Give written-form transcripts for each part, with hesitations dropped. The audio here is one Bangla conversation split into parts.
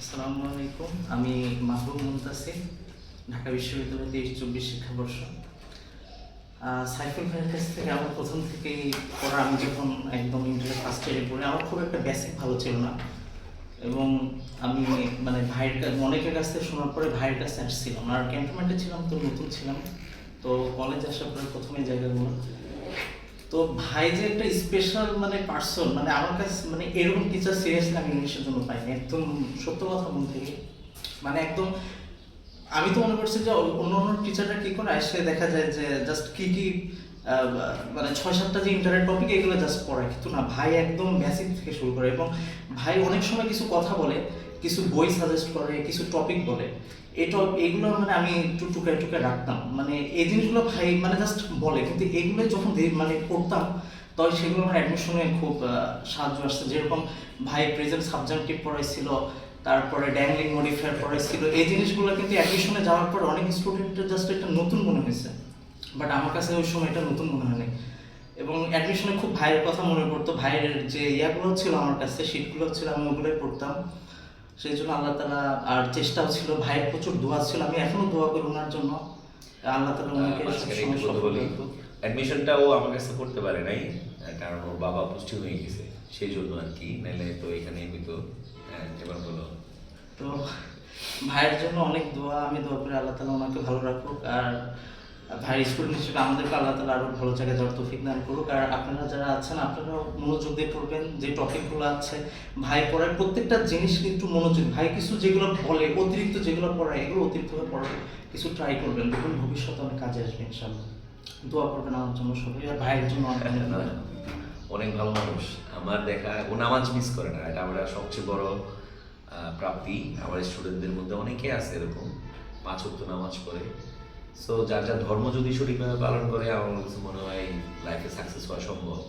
আসসালামু আলাইকুম। আমি মাহবুব মুনতাসির, ঢাকা বিশ্ববিদ্যালয় 23-24 শিক্ষাবর্ষ। সাইফুল ভাইয়ের কাছ থেকে আমার প্রথম থেকেই পড়া, আমি যখন একদম ইন্টারের ফার্স্ট ইয়ারে পড়ি, আমার খুব একটা বেসিক ভালো ছিল না। এবং আমি মানে ভাইয়ের কাছে, অনেকের কাছ থেকে শোনার পরে ভাইয়ের কাছে আসছিলাম, আর ক্যান্টনমেন্টে ছিলাম তো, নতুন ছিলাম তো। কলেজ আসার পরে প্রথমে জায়গাগুলো, তো ভাই যে একটা স্পেশাল মানে পার্সন, মানে আমার কাছে মানে এরকম টিচার সিরিয়াসলি আমি ইংলিশের জন্য পাইনি, একদম সত্য কথা বলতে গিয়ে। মানে একদম আমি তো মনে করছি যে অন্য অন্য টিচাররা কি করে আসে, দেখা যায় যে জাস্ট কি কি মানে 6-7টা যে ইন্টারের টপিক এগুলো জাস্ট পড়ায়, কিন্তু না, ভাই একদম বেসিক থেকে শুরু করে। এবং ভাই অনেক সময় কিছু কথা বলে, কিছু বই সাজেস্ট করে, কিছু টপিক বলে, এগুলো মানে আমি একটু টুকায় টুকায় রাখতাম, মানে এই জিনিসগুলো ভাই মানে জাস্ট বলে, কিন্তু এগুলো যখন মানে পড়তাম তখন সেগুলো আমার অ্যাডমিশনে খুব সাহায্য আসছে। যেরকম ভাই প্রেজেন্ট সাবজেক্টিভ পড়াইছিল, তারপরে ড্যাংলিং মডিফায়ার পড়াইছিল, এই জিনিসগুলো কিন্তু অ্যাডমিশনে যাওয়ার পর অনেক স্টুডেন্টের জাস্ট এটা নতুন মনে হয়েছে, বাট আমার কাছে ওই সময় এটা নতুন মনে হয়নি। এবং অ্যাডমিশনে খুব ভাইয়ের কথা মনে পড়তো, ভাইয়ের যে ইয়াগুলো ছিল আমার কাছে, শিটগুলো ছিল, আমি ওগুলোই পড়তাম। সেই জন্য আল্লাহ তালা, আর চেষ্টাও ছিল, ভাইয়ের প্রচুর দোয়া ছিল, আমি এখনো দোয়া করি ওনার জন্য, আল্লাহ তালা ওনাকে সবসময় সফল করতো। অ্যাডমিশনটাও আমার কাছে করতে পারে নাই, কারণ ওর বাবা পুষ্টি হয়ে গেছে, সেই জন্য আর কি, নাহলে তো এখানে হইতো। এবার বলো। তো ভাইয়ের জন্য অনেক দোয়া, আমি দোয়া করি আল্লাহ তালা ওনাকে ভালো রাখুক, আর ভাইয়ের স্টুডেন্ট হিসেবে আমাদেরকে আল্লাহ তালা আরও ভালো জায়গায় যাওয়ার তৌফিক দান করুক। আর আপনারা যারা আছেন, আপনারাও মনোযোগ দিয়ে পড়বেন, যে টপিকগুলো আছে ভাই পড়ায় প্রত্যেকটা জিনিস কিন্তু মনোযোগ, ভাই কিছু যেগুলো বলে অতিরিক্ত যেগুলো পড়ায়, এগুলো অতিরিক্তভাবে পড়ায় কিছু ট্রাই করবেন, দেখুন ভবিষ্যতে অনেক কাজে আসবে ইনশাআল্লাহ। দোয়া করবেন আমার জন্য সবাই, আর ভাইয়ের জন্য অনেক ভালো মানুষ আমার দেখা, ও নামাজ মিস করে না, এটা আমরা সবচেয়ে বড় প্রাপ্তি। আমার স্টুডেন্টদের মধ্যে অনেকে আছে এরকম, 5 ওয়াক্ত নামাজ পড়ে। সো যার যার ধর্ম যদি সঠিকভাবে পালন করে, আমার কাছে মনে হয় লাইফে সাকসেস হওয়া সম্ভব।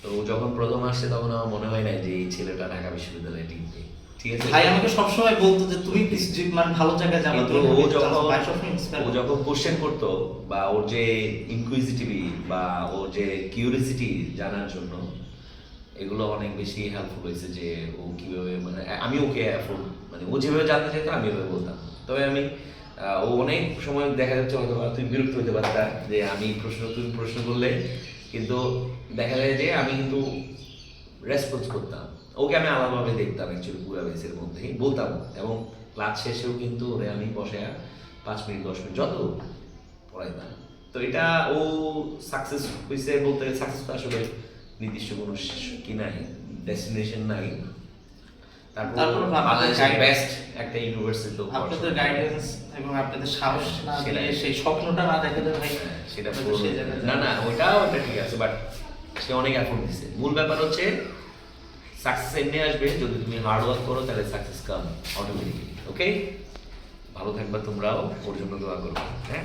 তো যখন প্রথম আসছে তখন আমার মনে হয় না যে এই ছেলেটা ঢাকা বিশ্ববিদ্যালয়ে টিকবে। ঠিক আছে, ভাই আমাকে সবসময় বলতো যে তুমি মানে ভালো জায়গায় যাবে, ও যখন কোশ্চেন করতো, বা ওর যে ইনকুইজিটিভি বা ওর যে কিউরিসিটি জানার জন্য, এগুলো অনেক বেশি হেল্পফুল হয়েছে। যে ও কিভাবে, মানে আমি ওকে মানে ও যেভাবে জানতে চাইতো আমি ওভাবে বলতাম। তবে আমি ও অনেক সময় দেখা যাচ্ছে হয়তো তুমি বিরক্ত হতে পারতা যে আমি তুমি প্রশ্ন করলে, কিন্তু দেখা যায় যে আমি কিন্তু রেসপন্স করতাম। ওকে আমি আলাদাভাবে দেখতাম, অ্যাকচুয়ালি পুরো বেসের মধ্যেই বলতাম। এবং ক্লাস শেষেও কিন্তু ওরে আমি বসে 5 মিনিট 10 মিনিট যত পড়াইতাম। তো এটা ও সাকসেস হয়েছে বলতে, সাকসেস তো আসলে নির্দিষ্ট কোনো কি নাই, ডেস্টিনেশন নাই। তারপর বাংলাদেশের বেস্ট একটা ইউনিভার্সিটি, আপনাদের গাইডেন্স এবং আপনাদের সাহস না দিলে, সেই স্বপ্নটা না দেখালে ভাই সেটা না ওইটাও একটা ঠিক আছে, বাট সে অনেক এফোর্ট দিছে। মূল ব্যাপার হচ্ছে সাকসেস এমনি আসবে যদি তুমি হার্ড ওয়ার্ক করো, তাহলে সাকসেস কাম অটোমেটিক্যালি। ওকে, ভালো থাকবা তোমরাও, ওর জন্য দোয়া করো। হ্যাঁ।